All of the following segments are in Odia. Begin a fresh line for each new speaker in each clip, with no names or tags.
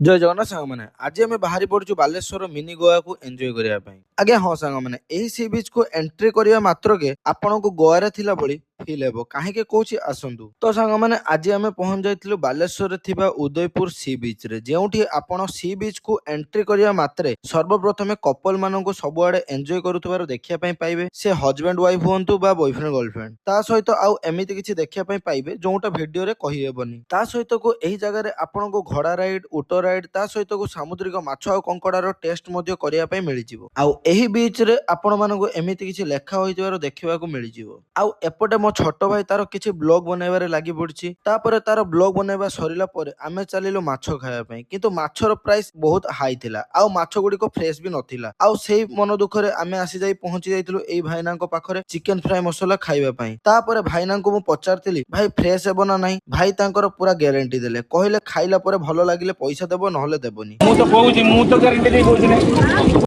ଜୟ ଜଗନ୍ନାଥ ସାଙ୍ଗମାନେ ଆଜି ଆମେ ବାହାରି ପଡୁଛୁ ବାଲେଶ୍ୱର ମିନି ଗୋଆକୁ ଏନ୍ଜୟ କରିବା ପାଇଁ। ଆଜ୍ଞା ହଁ ସାଙ୍ଗମାନେ, ଏହି ସି ବିଚ୍ କୁ ଏଣ୍ଟ୍ରି କରିବା ମାତ୍ରକେ ଆପଣଙ୍କୁ ଗୋଆରେ ଥିଲା ଭଳି ଫିଲ୍ ହେବ। କାହିଁକି କହୁଛି ଆସନ୍ତୁ। ତ ସାଙ୍ଗମାନେ ଆଜି ଆମେ ପହଞ୍ଚି ଯାଇଥିଲୁ ବାଲେଶ୍ୱରରେ ଥିବା ଉଦୟପୁର ସି ବିଚ୍ ରେ, ଯେଉଁଠି ଆପଣ ସି ବିଚ୍ କୁ ଏଣ୍ଟ୍ରି କରିବା ମାତ୍ରେ ସର୍ବପ୍ରଥମେ କପଲ ମାନଙ୍କୁ ସବୁଆଡେ ଏନ୍ଜୟ କରୁଥିବାର ଦେଖିବା ପାଇଁ ପାଇବେ। ସେ ହଜବେଣ୍ଡ ୱାଇଫ ହୁଅନ୍ତୁ ବା ବୟଫ୍ରେଣ୍ଡ ଗର୍ଲଫ୍ରେଣ୍ଡ, ତା ସହିତ ଆଉ ଏମିତି କିଛି ଦେଖିବା ପାଇଁ ପାଇବେ ଯୋଉଟା ଭିଡିଓରେ କହିହେବନି। ତା ସହିତକୁ ଏହି ଜାଗାରେ ଆପଣଙ୍କୁ ଘୋଡା ରାଇଡ୍, ଉଟ ରାଇଡ୍, ତା ସହିତକୁ ସାମୁଦ୍ରିକ ମାଛ ଆଉ କଙ୍କଡାର ଟେଷ୍ଟ ମଧ୍ୟ କରିବା ପାଇଁ ମିଳିଯିବ। ଆଉ ଏହି ବିଚ୍ ରେ ଆପଣ ମାନଙ୍କୁ ଏମିତି କିଛି ଲେଖା ହୋଇଥିବାର ଦେଖିବାକୁ ମିଳିଯିବ। ଆଉ ଏପଟେ ମୋ ଛୋଟ ଭାଇ ତାର କିଛି ବ୍ଲଗ ବନେଇବାରେ ଲାଗି ପଡିଛି। ତାପରେ ତାର ବ୍ଲଗ ବନେଇବା ସରିଲା ପରେ ଆମେ ଚାଲିଲୁ ମାଛ ଖାଇବା ପାଇଁ, କିନ୍ତୁ ମାଛର ପ୍ରାଇସ ବହୁତ ହାଇ ଥିଲା ଆଉ ମାଛ ଗୁଡିକ ଫ୍ରେଶ ବି ନଥିଲା। ଆଉ ସେଇ ମନ ଦୁଃଖରେ ଆମେ ଆସି ଯାଇ ପହଞ୍ଚି ଯାଇଥିଲୁ ଏଇ ଭାଇନାଙ୍କ ପାଖରେ ଚିକେନ ଫ୍ରାଏ ମସଲା ଖାଇବା ପାଇଁ। ତାପରେ ଭାଇନାଙ୍କୁ ମୁଁ ପଚାରିଥିଲି ଭାଇ ଫ୍ରେଶ ହେବ ନା ନାହିଁ। ଭାଇ ତାଙ୍କର ପୁରା ଗ୍ୟାରେଣ୍ଟି ଦେଲେ, କହିଲେ ଖାଇଲା ପରେ ଭଲ ଲାଗିଲେ ପଇସା ଦେବ, ନହେଲେ ଦେବନି।
ମୁଁ ତ କହୁଛି, ମୁଁ ତ ଗ୍ୟାରେଣ୍ଟି ଦେଇ କହୁଛି ନା,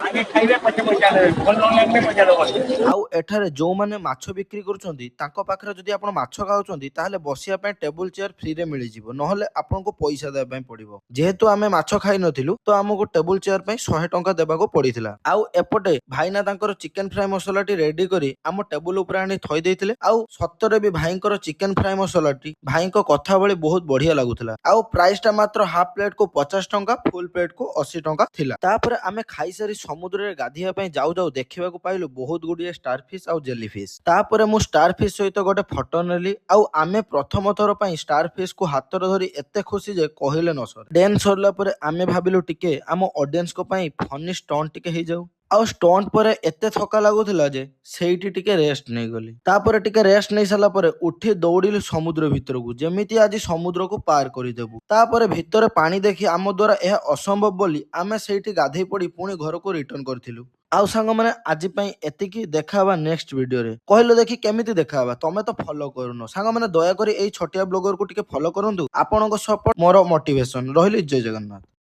ଆଗେ ଖାଇବେ ପଛେ ପଇସା ଦେବେ, ଭଲ ନ ଲାଗିଲେ ପଇସା ଦେବନି।
ଆଉ ଏଠାରେ ଯୋଉମାନେ ମାଛ ବିକ୍ରି କରୁଛନ୍ତି ତାଙ୍କ ପାଖରେ ଯଦି ଆପଣ ମାଛ ଖାଉଛନ୍ତି ତାହେଲେ ବସିବା ପାଇଁ ଟେବୁଲ ଚେୟାର ଫ୍ରିରେ ମିଳିଯିବ, ନହେଲେ ଆପଣଙ୍କୁ ପଇସା ଦେବା ପାଇଁ ପଡିବ। ଯେହେତୁ ଆମେ ମାଛ ଖାଇ ନଥିଲୁ ତ ଆମକୁ ଟେବୁଲ ଚେୟାର ପାଇଁ 100 ଟଙ୍କା ଦେବାକୁ ପଡିଥିଲା। ଆଉ ଏପଟେ ଭାଇନା ତାଙ୍କର ଚିକେନ ଫ୍ରାଏ ମସଲାଟି ରେଡି କରି ଆମ ଟେବୁଲ ଉପରେ ଆଣି ଥୋଇ ଦେଇଥିଲେ। ଆଉ ସତରେ ବି ଭାଇଙ୍କର ଚିକେନ ଫ୍ରାଏ ମସଲାଟି ଭାଇଙ୍କ କଥା ଭଳି ବହୁତ ବଢିଆ ଲାଗୁଥିଲା। ଆଉ ପ୍ରାଇସ ଟା ମାତ୍ର ହାଫ ପ୍ଲେଟ କୁ 50 ଟଙ୍କା, ଫୁଲ ପ୍ଲେଟ କୁ 80 ଟଙ୍କା ଥିଲା। ତାପରେ ଆମେ ଖାଇସାରି ସମୁଦ୍ରରେ ଗାଧୋଇବା ପାଇଁ ଯାଉ ଯାଉ ଦେଖିବାକୁ ପାଇଲୁ ବହୁତ ଗୁଡିଏ ଷ୍ଟାର ଫିଶ ଆଉ ଜେଲି ଫିଶ। ତାପରେ ମୁଁ ଷ୍ଟାର ଫିଶ ସହିତ ଗୋଟେ ଫଟୋ ନେଲି। ଆଉ ଆମେ ପ୍ରଥମ ଥର ପାଇଁ ଷ୍ଟାର ଫିଶ କୁ ହାତରେ ଧରି ଏତେ ଖୁସି ଯେ କହିଲେ ନ ସରେ। ଡ୍ୟାନ୍ସ ସରିଲା ପରେ ଆମେ ଭାବିଲୁ ଟିକେ ଆମ ଅଡିଏନ୍ସଙ୍କ ପାଇଁ ଫନି ଷ୍ଟଣ୍ଟ ଟିକେ ହେଇଯାଉ। ଆଉ ଷ୍ଟଣ୍ଟ ପରେ ଏତେ ଥକା ଲାଗୁଥିଲା ଯେ ସେଇଠି ଟିକେ ରେଷ୍ଟ ନେଇଗଲି। ତାପରେ ଟିକେ ରେଷ୍ଟ ନେଇ ସାରିଲା ପରେ ଉଠି ଦୌଡ଼ିଲୁ ସମୁଦ୍ର ଭିତରକୁ, ଯେମିତି ଆଜି ସମୁଦ୍ରକୁ ପାର କରିଦେବୁ। ତାପରେ ଭିତରେ ପାଣି ଦେଖି ଆମ ଦ୍ୱାରା ଏହା ଅସମ୍ଭବ ବୋଲି ଆମେ ସେଇଠି ଗାଧେଇ ପଡି ପୁଣି ଘରକୁ ରିଟର୍ନ କରିଥିଲୁ। ଆଉ ସାଙ୍ଗମାନେ ଆଜି ପାଇଁ ଏତିକି, ଦେଖାହବା ନେକ୍ସଟ ଭିଡିଓରେ। କହିଲ ଦେଖି କେମିତି ଦେଖାହବା, ତମେ ତ ଫଲୋ କରୁନ। ସାଙ୍ଗମାନେ ଦୟାକରି ଏଇ ଛୋଟିଆ ବ୍ଲଗରକୁ ଟିକେ ଫଲୋ କରନ୍ତୁ। ଆପଣଙ୍କ ସପୋର୍ଟ ମୋର ମୋଟିଭେସନ। ରହିଲି, ଜୟ ଜଗନ୍ନାଥ।